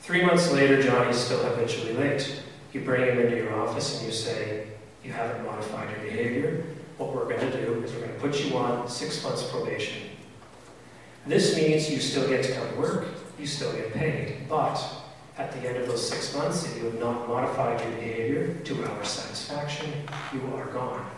3 months later, Johnny's still habitually late. You bring him into your office and you say, you haven't modified your behavior. What we're going to do is we're going to put you on 6 months probation. This means you still get to come to work, you still get paid, but at the end of those 6 months, if you have not modified your behavior to our satisfaction, you are gone.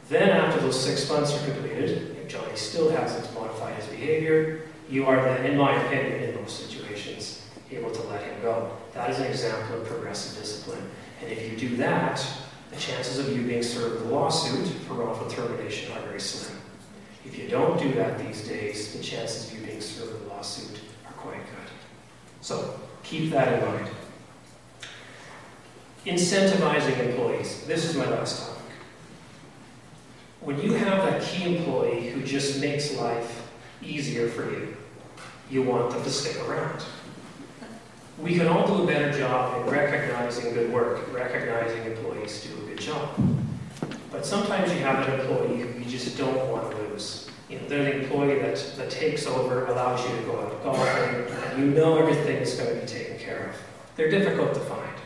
Then after those 6 months are completed, if Johnny still hasn't modified his behavior, you are then, in my opinion, in most situations, able to let him go. That is an example of progressive discipline. And if you do that, the chances of you being served with a lawsuit for wrongful termination are very slim. If you don't do that these days, the chances of you being served with a lawsuit are quite good. So keep that in mind. Incentivizing employees. This is my last topic. When you have that key employee who just makes life easier for you, you want them to stick around. We can all do a better job in recognizing good work, recognizing employees do a good job. But sometimes you have an employee who you just don't want to lose. You know, they're the employee that takes over, allows you to go out golfing, and you know everything is going to be taken care of. They're difficult to find.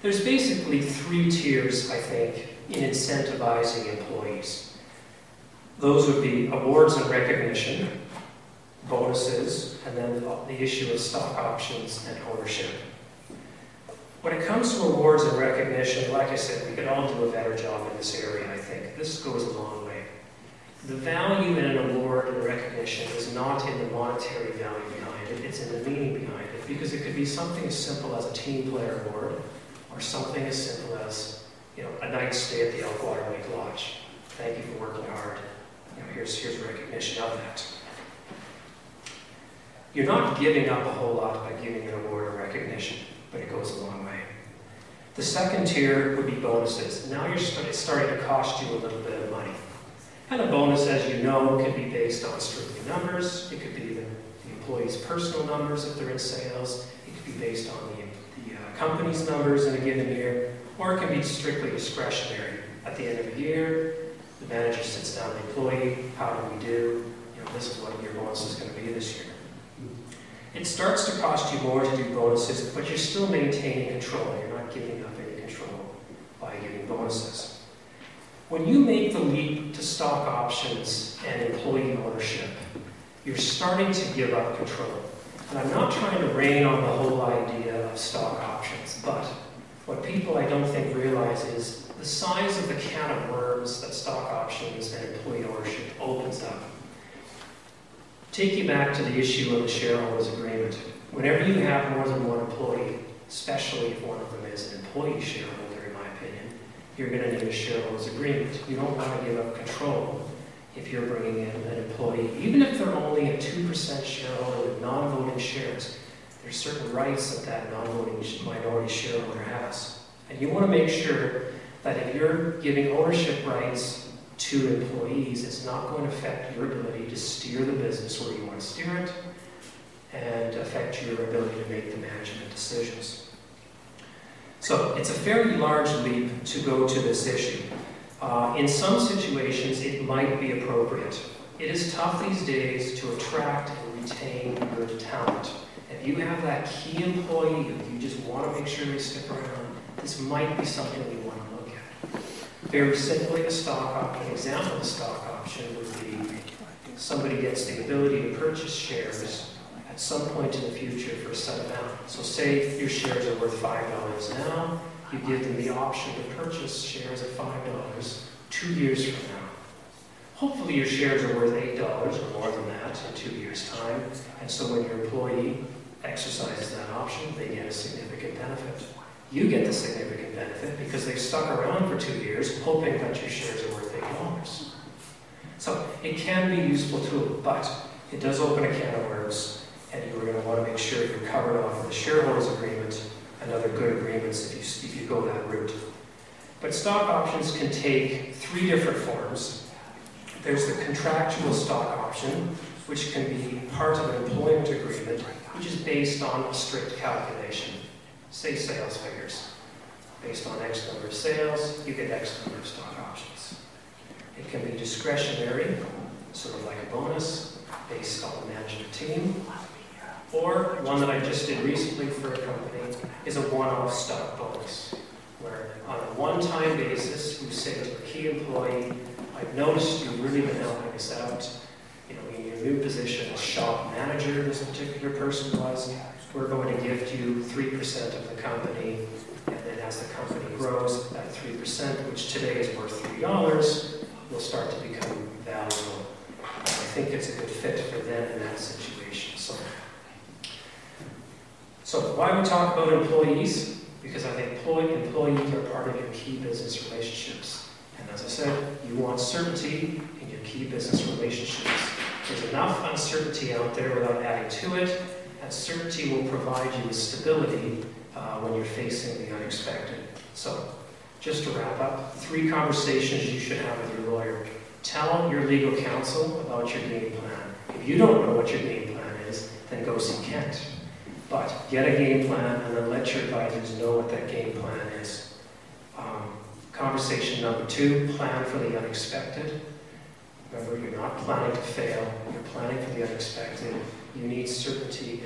There's basically 3 tiers, I think, in incentivizing employees. Those would be awards and recognition, bonuses, and then the issue of stock options and ownership. When it comes to awards and recognition, like I said, we could all do a better job in this area, I think. This goes a long way. The value in an award and recognition is not in the monetary value behind it, it's in the meaning behind it, because it could be something as simple as a team player award, or something as simple as, you know, a night's stay at the Elkwater Lake Lodge. Thank you for working hard. You know, here's recognition of that. You're not giving up a whole lot by giving an award or recognition, but it goes a long way. The second tier would be bonuses. Now it's starting to cost you a little bit of money. And a bonus, as you know, can be based on strictly numbers. It could be the employee's personal numbers if they're in sales. It could be based on the company's numbers in a given year, or it can be strictly discretionary. At the end of the year, the manager sits down with the employee, how do we do? You know, this is what your bonus is going to be this year. It starts to cost you more to do bonuses, but you're still maintaining control. You're not giving up any control by giving bonuses. When you make the leap to stock options and employee ownership, you're starting to give up control. And I'm not trying to rain on the whole idea of stock options, but what people I don't think realize is the size of the can of worms that stock options and employee ownership opens up. Take you back to the issue of the shareholders agreement. Whenever you have more than one employee, especially if one of them is an employee shareholder, in my opinion, you're going to need a shareholders agreement. You don't want to give up control if you're bringing in an employee. Even if they're only a 2% shareholder with non-voting shares, there's certain rights that that non-voting minority shareholder has. And you want to make sure that if you're giving ownership rights to employees, it's not going to affect your ability to steer the business where you want to steer it and affect your ability to make the management decisions. So it's a fairly large leap to go to this issue. In some situations, it might be appropriate. It is tough these days to attract and retain good talent. If you have that key employee who you just want to make sure they stick around, this might be something you want to look at. Very simply, an example of a stock option would be somebody gets the ability to purchase shares at some point in the future for a set amount. So say your shares are worth $5 now, you give them the option to purchase shares at $5 2 years from now. Hopefully your shares are worth $8 or more than that in 2 years' time, and so when your employee exercises that option, they get a significant benefit. You get the significant benefit because they've stuck around for 2 years hoping that your shares are worth $8. So it can be a useful tool, but it does open a can of worms, and you're going to want to make sure you're covered off with the shareholders agreement and other good agreements if you go that route. But stock options can take 3 different forms. There's the contractual stock option, which can be part of an employment agreement, which is based on a strict calculation. Say sales figures. Based on X number of sales, you get X number of stock options. It can be discretionary, sort of like a bonus, based on the management team. Or one that I just did recently for a company is a one-off stock bonus, where on a one-time basis, you say to a key employee, I've noticed you've really been helping us out. You know, in your new position as shop manager, this particular person was, we're going to give you 3% of the company, and then as the company grows, that 3%, which today is worth $3, will start to become valuable. I think it's a good fit for them in that situation. So why we talk about employees? Because I think employees are part of your key business relationships. And as I said, you want certainty in your key business relationships. There's enough uncertainty out there without adding to it, and certainty will provide you with stability when you're facing the unexpected. So, just to wrap up, 3 conversations you should have with your lawyer. Tell your legal counsel about your game plan. If you don't know what your game plan is, then go see Kent. But get a game plan and then let your advisors know what that game plan is. Conversation number 2, plan for the unexpected. Remember, you're not planning to fail, you're planning for the unexpected. You need certainty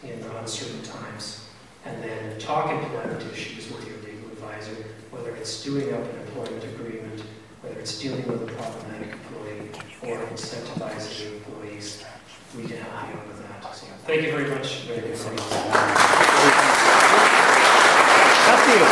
in uncertain times. And then talk employment issues with your legal advisor, whether it's doing up an employment agreement, whether it's dealing with a problematic employee, or incentivizing employees. We can help you out with that. So, thank you very much. Very good. Thank you.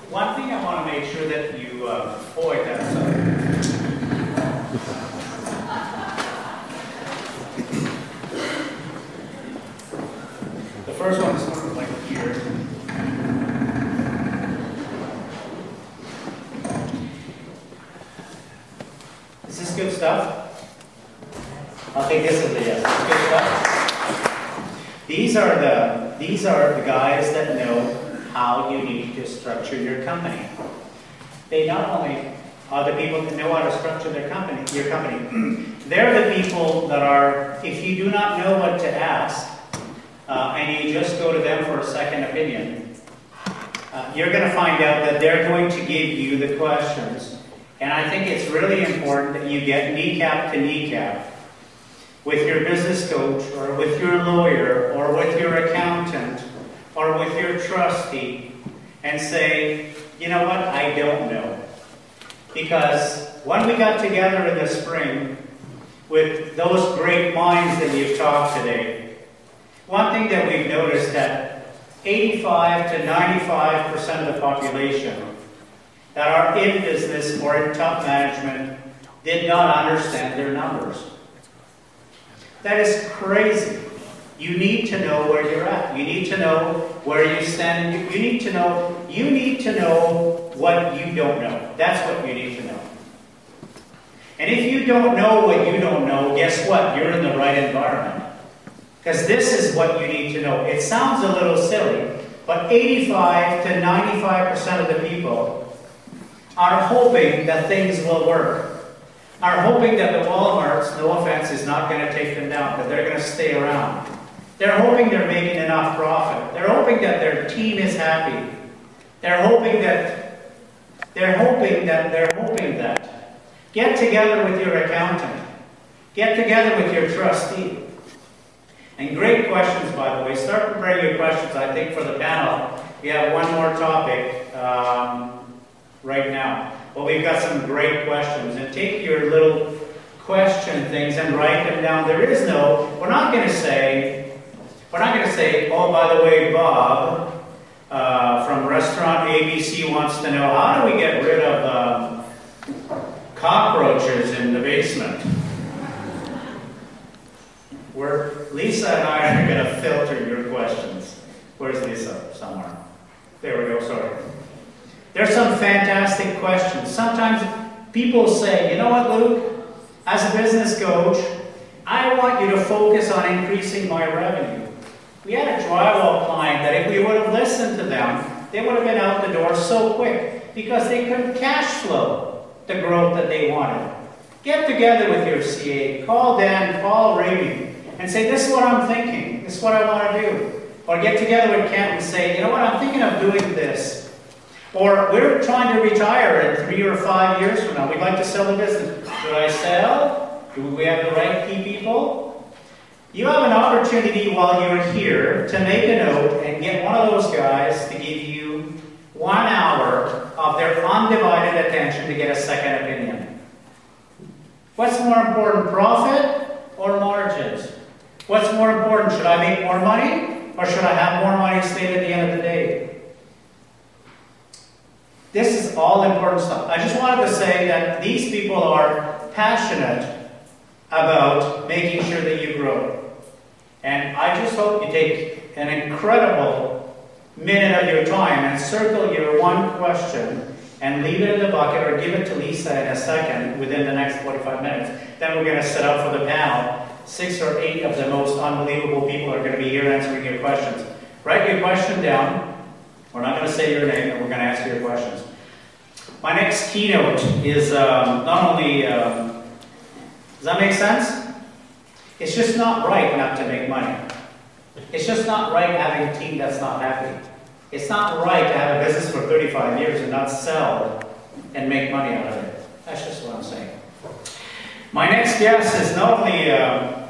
One thing I want to make sure that you avoid that. The first one is sort of like here. Is this good stuff? I'll take this as a yes. Good stuff. These are the guys that know how you need to structure your company. They not only are the people that know how to structure their company, your company, they're the people that are, if you do not know what to ask, and you just go to them for a second opinion, you're going to find out that they're going to give you the questions. And I think it's really important that you get kneecap to kneecap with your business coach, or with your lawyer, or with your accountant, or with your trustee, and say, you know what, I don't know. Because when we got together in the spring with those great minds that you've talked today, one thing that we've noticed that 85 to 95% of the population that are in business or in top management did not understand their numbers. That is crazy. You need to know where you're at. You need to know where you stand. You need to know what you don't know. That's what you need to know. And if you don't know what you don't know, guess what? You're in the right environment. Because this is what you need to know. It sounds a little silly, but 85 to 95% of the people are hoping that things will work. Are hoping that the Walmarts, no offense, is not going to take them down, that they're going to stay around. They're hoping they're making enough profit. They're hoping that their team is happy. They're hoping that. Get together with your accountant. Get together with your trustee. And great questions, by the way. Start preparing your questions. I think for the panel, we have one more topic right now. But we've got some great questions. And take your little question things and write them down. We're not going to say, oh, by the way, Bob from restaurant ABC wants to know, how do we get rid of cockroaches in the basement? Lisa and I are going to filter your questions. Where's Lisa? Somewhere. There we go, sorry. There's some fantastic questions. Sometimes people say, you know what, Luke? As a business coach, I want you to focus on increasing my revenue. We had a drywall client that if we would have listened to them, they would have been out the door so quick because they couldn't cash flow the growth that they wanted. Get together with your CA, call Dan, call Raimi, and say, this is what I'm thinking, this is what I want to do. Or get together with Kent and say, you know what, I'm thinking of doing this. Or we're trying to retire in 3 or 5 years from now. We'd like to sell the business. Should I sell? Do we have the right key people? You have an opportunity while you're here to make a note and get one of those guys to give you 1 hour of their undivided attention to get a second opinion. What's more important, profit or margins? What's more important, should I make more money or should I have more money saved at the end of the day? This is all important stuff. I just wanted to say that these people are passionate about making sure that you grow. And I just hope you take an incredible minute of your time and circle your one question and leave it in the bucket or give it to Lisa in a second within the next 45 minutes. Then we're going to set up for the panel. 6 or 8 of the most unbelievable people are going to be here answering your questions. Write your question down. We're not going to say your name, and we're going to answer your questions. My next keynote is not only... does that make sense? It's just not right not to make money. It's just not right having a team that's not happy. It's not right to have a business for 35 years and not sell and make money out of it. That's just what I'm saying. My next guest is not only a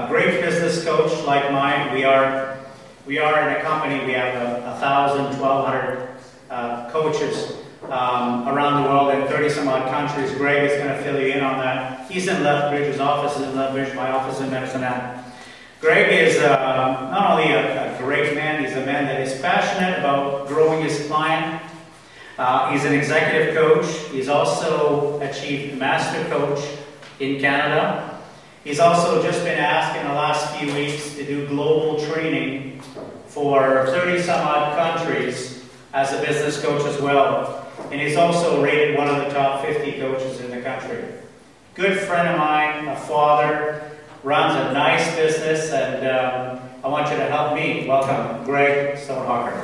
great business coach like mine. We are in a company, we have 1,000, 1,200 coaches around the world in 30 some odd countries. Greg is going to fill you in on that. He's in Lethbridge, his office is in Lethbridge, my office is in Medicine Hat. Greg is not only a great man, he's a man that is passionate about growing his client. He's an executive coach. He's also achieved master coach in Canada. He's also just been asked in the last few weeks to do global training for 30 some odd countries as a business coach as well. And he's also rated one of the top 50 coaches in the country. Good friend of mine, a father, runs a nice business, and I want you to help me welcome Greg Stonehawker.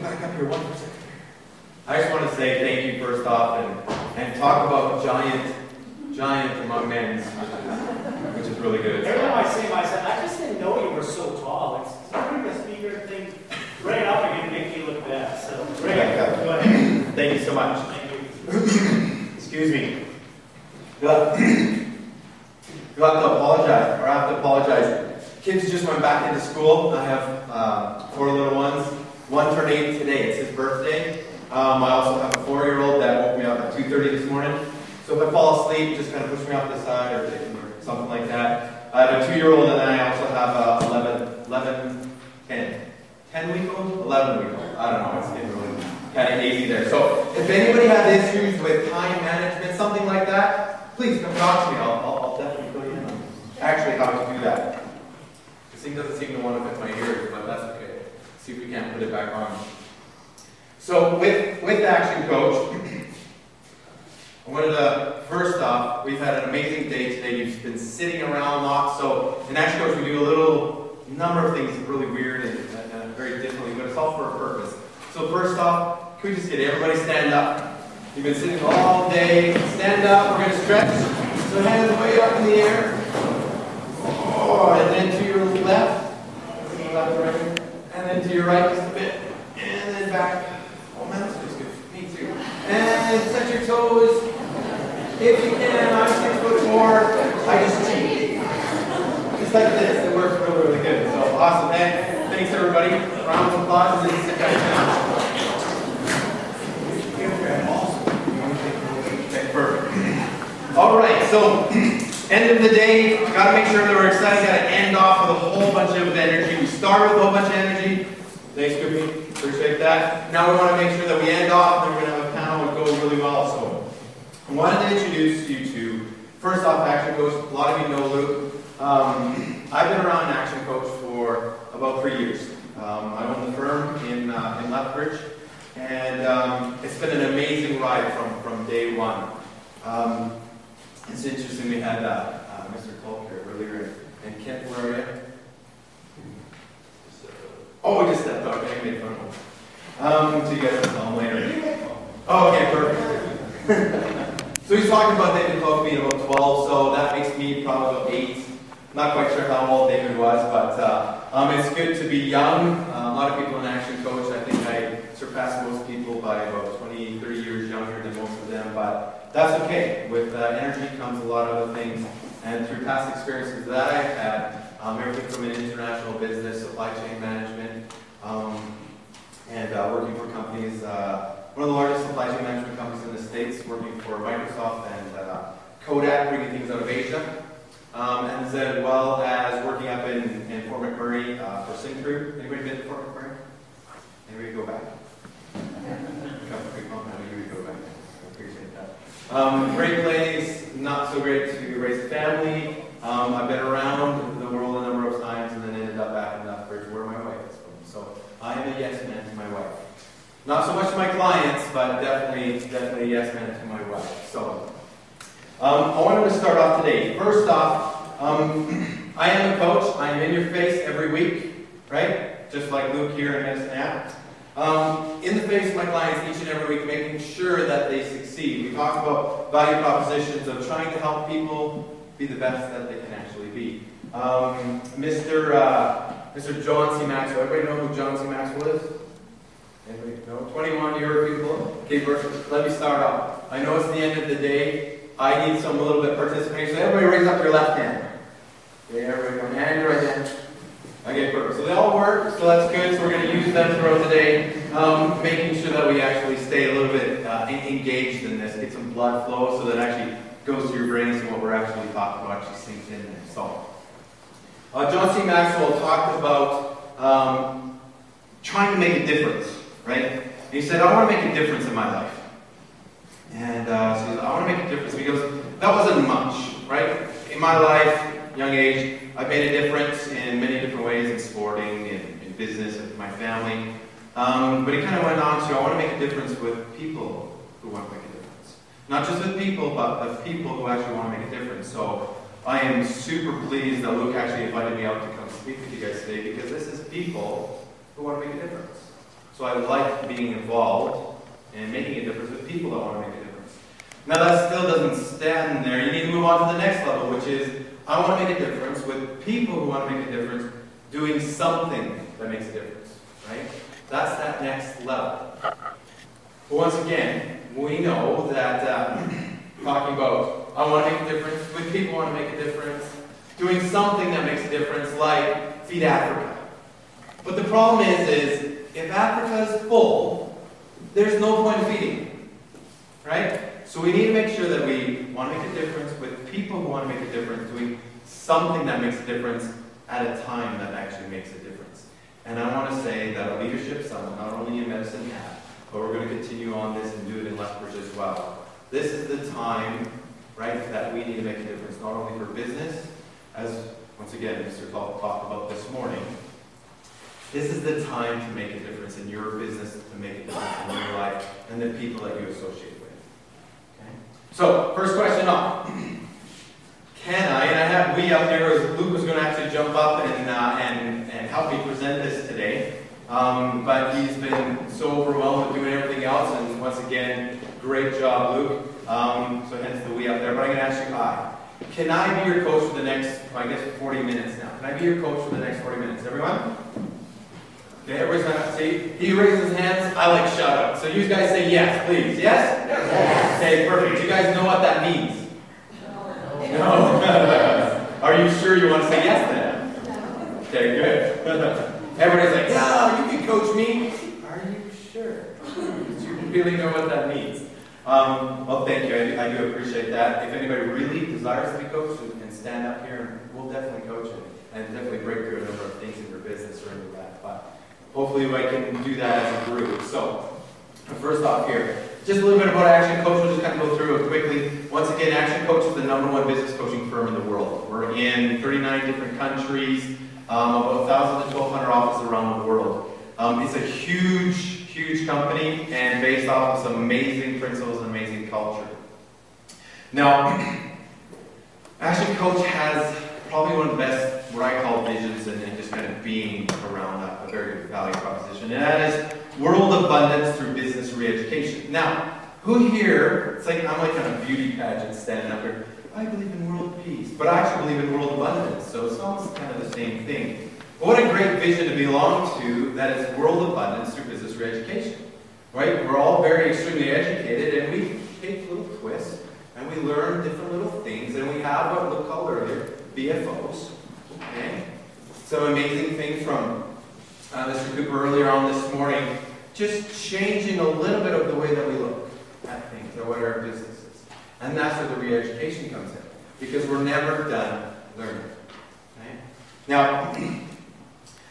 Back up here 1%. I just want to say thank you first off, and talk about giant among men, which is really good. Every time I see him, I said, I just didn't know you were so tall. It's the speaker thing right up and make you look bad. So, Greg, go ahead. Thank you so much. Thank you. Excuse me. You have to apologize, or I have to apologize. Kids just went back into school. I have 4 little ones. One turned 8 today. It's his birthday. I also have a 4-year-old that woke me up at 2:30 this morning. So if I fall asleep, just kind of push me off the side or something like that. I have a 2-year-old, and then I also have a 10-week-old? 11-week-old. I don't know. It's getting really kind of hazy there. So if anybody has issues with time management, something like that, please come talk to me. I'll definitely fill you in on actually how to do that. This thing doesn't seem to want to fit my ears, but that's okay. See if we can't put it back on. So with Action Coach, I wanted to, first off, we've had an amazing day today. You've been sitting around lots. So in Action Coach, we do a little number of things really weird and very differently, but it's all for a purpose. So first off, can we just get everybody stand up? You've been sitting all day. Stand up. We're going to stretch. So hands way up in the air. Oh, and then to your left. Right. And then to your right just a bit. And then back. Oh man, that feels good. Me too. And touch your toes. If you can, I'm 6'4". I just cheat. Just like this. It works really, really good. So awesome. And thanks everybody. Round of applause and then sit back down. Okay, perfect. All right, so end of the day, got to make sure that we're excited. Got to end off with a whole bunch of energy. We start with a whole bunch of energy. Thanks, Goopy. Appreciate that. Now we want to make sure that we end off, and then we're going to have a panel that goes really well. So I wanted to introduce you to, first off, Action Coach. A lot of you know Luke. I've been around Action Coach for about 3 years. I own the firm in Lethbridge, and it's been an amazing ride from day one. It's interesting, we had Mr. Culp here earlier. And Kent, where are you? Oh, we just stepped out. I made fun of him. So you guys will tell him later. Oh, okay, perfect. So he's talking about David Culp being about 12, so that makes me probably about 8. Not quite sure how old David was, but it's good to be young. A lot of people in Action Coach, I think I surpassed most people by about 20, 30 years younger than most of them, but that's okay. With energy comes a lot of other things, and through past experiences that I've had, everything from an international business, supply chain management, and working for companies, one of the largest supply chain management companies in the States, working for Microsoft and Kodak, bringing things out of Asia. And as well as working up in Fort McMurray for Syncrude. Anybody been to Fort McMurray? Anybody go back? Anybody go back? I appreciate that. Great place, not so great to raise a family. I've been around the world a number of times and then ended up back in Lethbridge where my wife is from. So I am a yes man to my wife. Not so much to my clients, but definitely a yes man to my wife. So I wanted to start off today. First off, I am a coach. I am in your face every week, right? Just like Luke here and his app. In the face of my clients each and every week, making sure that they succeed. We talk about value propositions of trying to help people be the best that they can actually be. Mr. John C. Maxwell. Everybody know who John C. Maxwell is? Anybody know? 21-year people. Okay, perfect. Let me start off. I know it's the end of the day. I need a little bit of participation. So everybody raise up your left hand. Okay, everybody go hand your right hand. Okay, perfect. So they all work, so that's good. So we're going to use them throughout the day, making sure that we actually stay a little bit engaged in this, get some blood flow so that it actually goes to your brain, so what we're actually talking about actually sinks in there. So, John C. Maxwell talked about trying to make a difference, right? And he said, I want to make a difference in my life. And so I want to make a difference because that wasn't much, right? In my life, young age, I've made a difference in many different ways in sporting, in business, with my family. But he kind of went on to, I want to make a difference with people who want to make a difference. Not just with people, but with people who actually want to make a difference. So I am super pleased that Luke actually invited me out to come speak with you guys today because this is people who want to make a difference. So I like being involved and making a difference with people that want to make a difference. Now that still doesn't stand there. You need to move on to the next level, which is I want to make a difference with people who want to make a difference doing something that makes a difference, right? That's that next level. But once again, we know that talking about I want to make a difference with people who want to make a difference, doing something that makes a difference, like feed Africa. But the problem is if Africa is full, there's no point in feeding, right? So we need to make sure that we want to make a difference with people who want to make a difference, doing something that makes a difference at a time that actually makes a difference. And I want to say that a leadership summit, not only in Medicine Hat, but we're going to continue on this and do it in Lethbridge as well. This is the time, right, that we need to make a difference, not only for business, as once again Mr. Culp talked about this morning. This is the time to make a difference in your business, to make a difference in your life, and the people that you associate with. So, first question up. Can I, and I have we up there, as Luke was going to actually jump up and help me present this today. But he's been so overwhelmed with doing everything else, and once again, great job, Luke. So hence the we up there. But I'm going to ask you, can I be your coach for the next, I guess, 40 minutes now? Can I be your coach for the next 40 minutes? Everyone? Okay, everybody's not, see, he raises his hands, I like shout out. So you guys say yes, please. Yes? Yes. Okay, perfect. You guys know what that means? No. Are you sure you want to say yes then? No. Okay, good. Everybody's like, yeah, you can coach me. Are you sure? Do you really know what that means? Well, thank you. I do appreciate that. If anybody really desires to be coached, and stand up here, and we'll definitely coach it and definitely break through a number of things in your business or into that. But hopefully I can do that as a group. So, first off here, just a little bit about Action Coach. We'll just kind of go through it quickly. Once again, Action Coach is the #1 business coaching firm in the world. We're in 39 different countries, about 1,000 to 1,200 offices around the world. It's a huge, huge company and based off of some amazing principles and amazing culture. Now, Actually, Coach has probably one of the best, what I call visions, and just kind of being around that, a very good value proposition. And that is world abundance through business re-education. Now, who here, it's like, I'm like kind of beauty pageant standing up here. I believe in world peace, but I actually believe in world abundance, so it's almost kind of the same thing. But what a great vision to belong to, that is world abundance through business re-education. Right? We're all very extremely educated, and we take little twists, and we learn different little things, and we have what Luke called earlier, BFOs. Okay? Some amazing things from Mr. Cooper earlier on this morning, just changing a little bit of the way that we look at things, or what our business is. And that's where the re-education comes in, because we're never done learning. Okay? Now,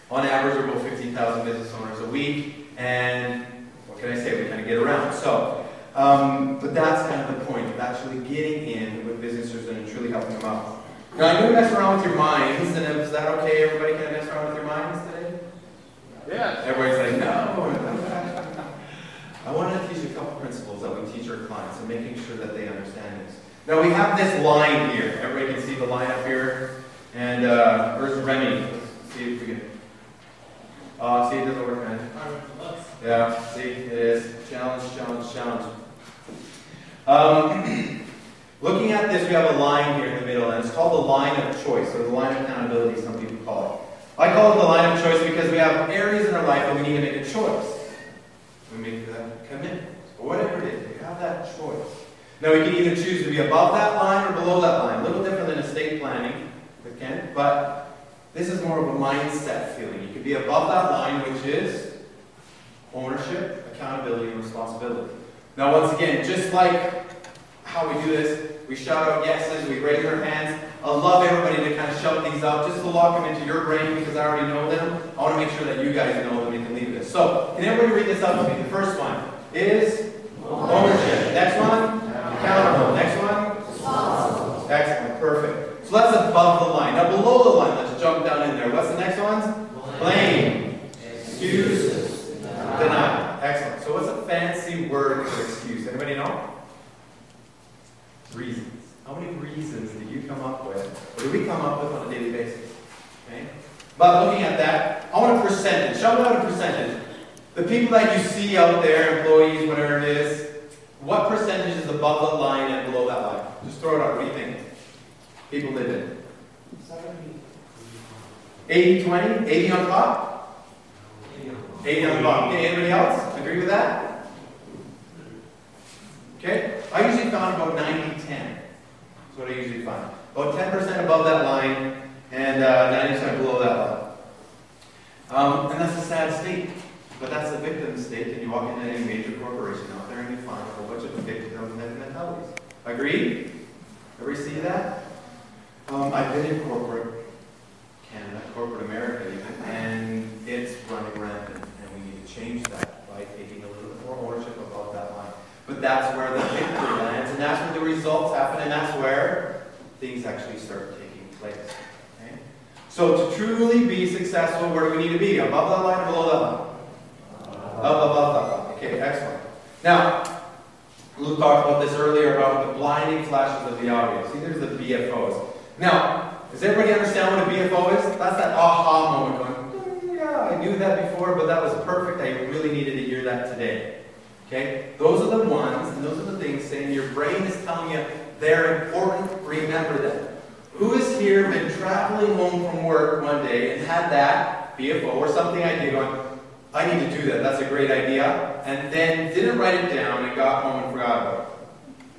on average, we're about 15,000 business owners a week, and what can I say? We kind of get around. So, but that's kind of the point of actually getting in with businesses and truly helping them out. Now, I'm going to mess around with your minds, and is that okay? Everybody kind of mess around with your minds today? Yeah. Everybody's like, no. I want to teach a couple principles that we teach our clients and making sure that they understand this. Now, we have this line here. Everybody can see the line up here. And where's Remy? Let's see if we can. See, it doesn't work, man. Yeah, see, it is. Challenge, challenge, challenge. Looking at this, we have a line here in the middle, and it's called the line of choice, or the line of accountability, some people call it. I call it the line of choice because we have areas in our life where we need to make a choice. We make that commitment, or whatever it is, we have that choice. Now, we can either choose to be above that line or below that line. A little different than estate planning with Ken, but this is more of a mindset feeling. You can be above that line, which is ownership, accountability, and responsibility. Now, once again, just like how we do this, we shout out yeses, we raise our hands. I love everybody to kind of shout these out, just to lock them into your brain because I already know them. I want to make sure that you guys know them and can leave this. So, can everybody read this out to me? The first one is ownership. Next one, accountable. Next one, responsible. Excellent, perfect. So that's above the line. Now below the line, let's jump down in there. What's the next one? Blame, excuse, deny. Excellent. So what's a fancy word for excuse? Anybody know? Reasons. How many reasons do you come up with, or do we come up with on a daily basis? Okay? But looking at that, I want a percentage. Shout out a percentage. The people that you see out there, employees, whatever it is, what percentage is above the line and below that line? Just throw it out. What do you think? People live in. 80-20? 80 on top? 80 on the bottom. Okay, anybody else agree with that? Okay? I usually found about 90-10. That's what I usually find. About 10% above that line and 90% below that line. And that's a sad state. But that's the victim state, and you walk into any major corporation out there and you find a whole bunch of victim mentalities. Agreed? Ever see that? I've been in corporate Canada, corporate America even, and it's running rampant, and we need to change that by taking a little bit more ownership above that line. But that's where the victory lands, and that's where the results happen, and that's where things actually start taking place. Okay? So to truly be successful, where do we need to be? Above that line or below that line? Above that line. Okay, excellent. Now, Luke talked about this earlier about the blinding flashes of the obvious. See, there's the BFOs. Now, does everybody understand what a BFO is? That's that aha moment going, yeah, I knew that before, but that was perfect. I really needed to hear that today. Okay? Those are the ones, and those are the things saying your brain is telling you they're important. Remember them. Who has here been traveling home from work one day and had that BFO or something I did going, I need to do that, that's a great idea, and then didn't write it down and got home and forgot about it?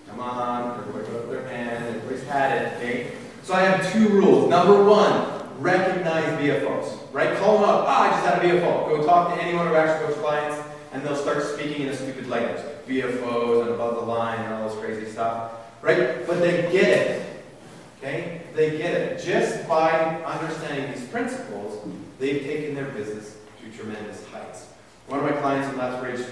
Come on, everybody put up their hand, everybody's had it, okay? So I have two rules. Number one, recognize BFOs, right? Call them up. I just had a BFO. Go talk to anyone who actually coach clients, and they'll start speaking in a stupid language. BFOs and above the line and all this crazy stuff, right? But they get it, okay? They get it. Just by understanding these principles, they've taken their business to tremendous heights. One of my clients in Lethbridge,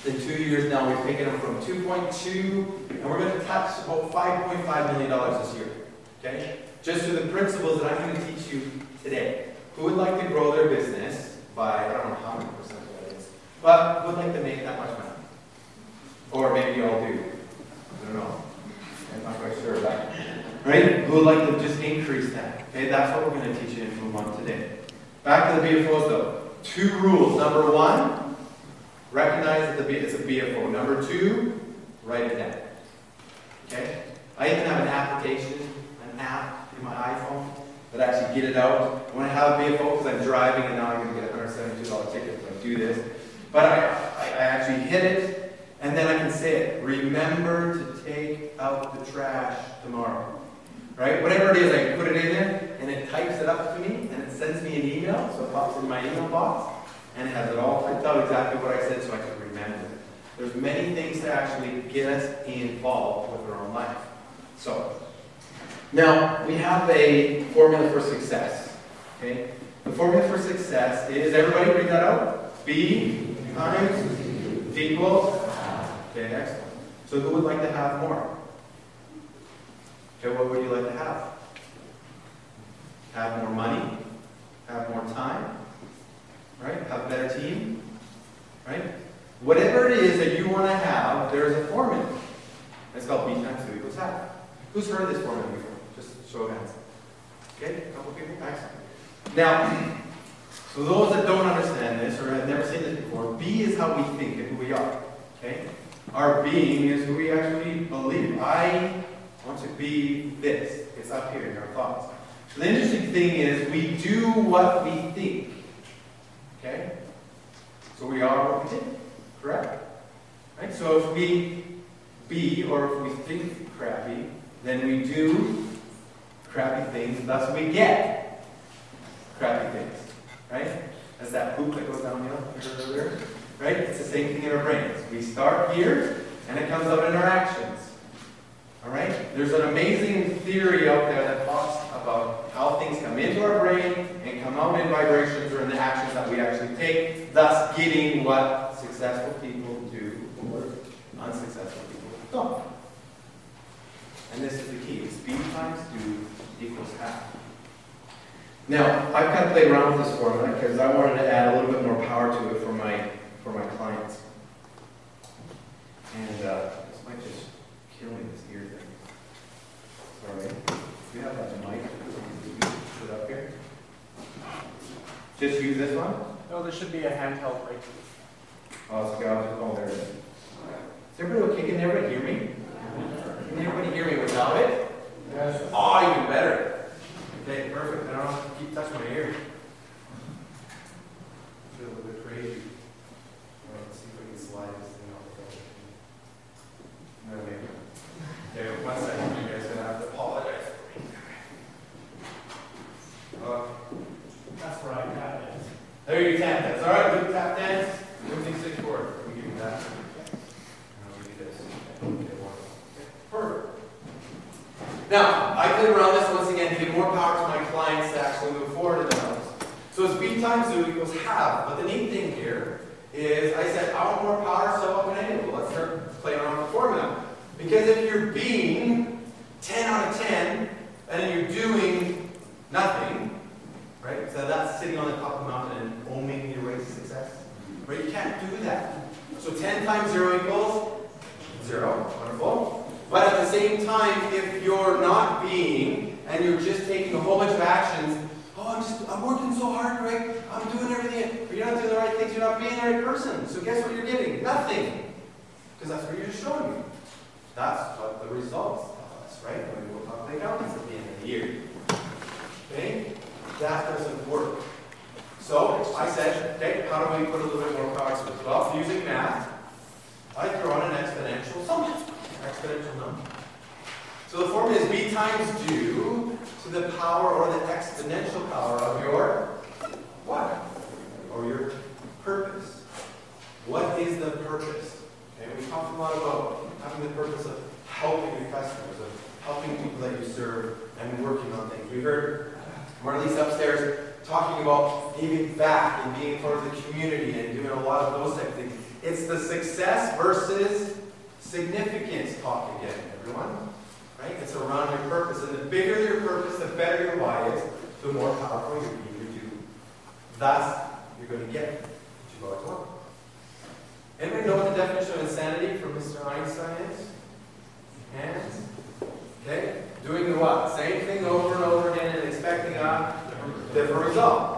in 2 years now, we've taken them from 2.2, and we're going to touch about $5.5 million this year. Okay? Just through the principles that I'm going to teach you today. Who would like to grow their business by, I don't know how many percent that is, but who would like to make that much money? Or maybe you all do. I don't know. I'm not quite sure of that. Right? Who would Back to the BFOs though. 2 rules. Number 1, recognize that it's a BFO. Number 2, write it down. Okay? I even have an application, an app in my iPhone that actually get it out. When I have a BFO, because I'm driving and now I'm going to get a $172 ticket if I do this. But I actually hit it, and then I can say it. Remember to take out the trash tomorrow. Right? Whatever it is, I can put it in there, and it types it up to me, and it sends me an email, so it pops in my email box, and it has it all typed out exactly what I said so I can remember it. There's many things to actually get us involved with our own life. So, now we have a formula for success. Okay? The formula for success is, everybody read that out? B times equals. Okay, excellent. So who would like to have more? Okay, what would you like to have? Have more money? Have more time? Right? Have a better team? Right? Whatever it is that you want to have, there's a formula. It's called B times 2 equals half. Who's heard this formula before? Just show of hands. Okay, a couple people? Excellent. Now, so those that don't understand this or have never seen this before, B is how we think and who we are. Okay? Our being is who we actually believe. I want to be this. It's up here in our thoughts. So the interesting thing is we do what we think. Okay? So we are what we think. Correct? Right? So if we be, or if we think crappy, then we do crappy things, thus we get crappy things. Right? That's that poop that goes downhill earlier. Right? It's the same thing in our brains. We start here, and it comes out in our actions. Alright? There's an amazing theory out there that talks about how things come into our brain and come out in vibrations or in the actions that we actually take, thus getting what successful people do or unsuccessful people don't. And this is the key. It's B times 2 equals half. Now, I've kind of played around with this formula because I wanted to add a little bit more power to it for my clients. And this might just kill me, this ear thing. Sorry. Do you have that mic? Put it up here. Just use this one? No, there should be a handheld mic. Oh, it's got, oh, there it is. Is everybody okay? Can everybody hear me? Can everybody hear me without it? Yes. Oh, even better. Okay, perfect. I don't have to keep touching my ear. I feel a little bit crazy. Let's see if we can slide this thing off. No, maybe. Okay, 1 second. You guys are gonna have to apologize for me. That's right, tap dance. There you tap dance. All right, good tap dance. Moving 6 forward. Let me give you that. And I'll give you this. Okay, perfect. Now, I played around this once again to give more power to my clients to actually move forward in their lives. So it's B times 2 equals half. But the neat thing here is I said, I want more power, so what can I do? Well, let's start playing around with the formula. Because if you're being 10 out of 10, and then you're doing nothing, right? So that's sitting on the top of the mountain and owning your way to success. Right? You can't do that. So 10 times 0 equals 0. Wonderful. But at the same time, if you're not being, and you're just taking a whole bunch of actions, oh, I'm working so hard, Greg, I'm doing everything, but you're not doing the right things, you're not being the right person. So guess what you're getting? Nothing. Because that's what you're just showing me. That's what the results tell us, right? When we'll talk about accountants at the end of the year. Okay? That doesn't work. So I said, okay, how do we put a little bit more power to it? Well, using math, I throw in an exponential number. So the formula is B times due to the power or the exponential power of your what? Or your purpose. What is the purpose? Okay, we talked a lot about having the purpose of helping your customers, of helping people that you serve and working on things. We heard Marliese upstairs talking about giving back and being part of the community and doing a lot of those type of things. It's the success versus significance talk again, everyone. Right? It's around your purpose. And the bigger your purpose, the better your why is, the more powerful you're being to do. Thus, you're going to get what you go to work. Anybody know what the definition of insanity from Mr. Einstein is? Hands? Okay? Doing the what? Same thing over and over again and expecting a different result.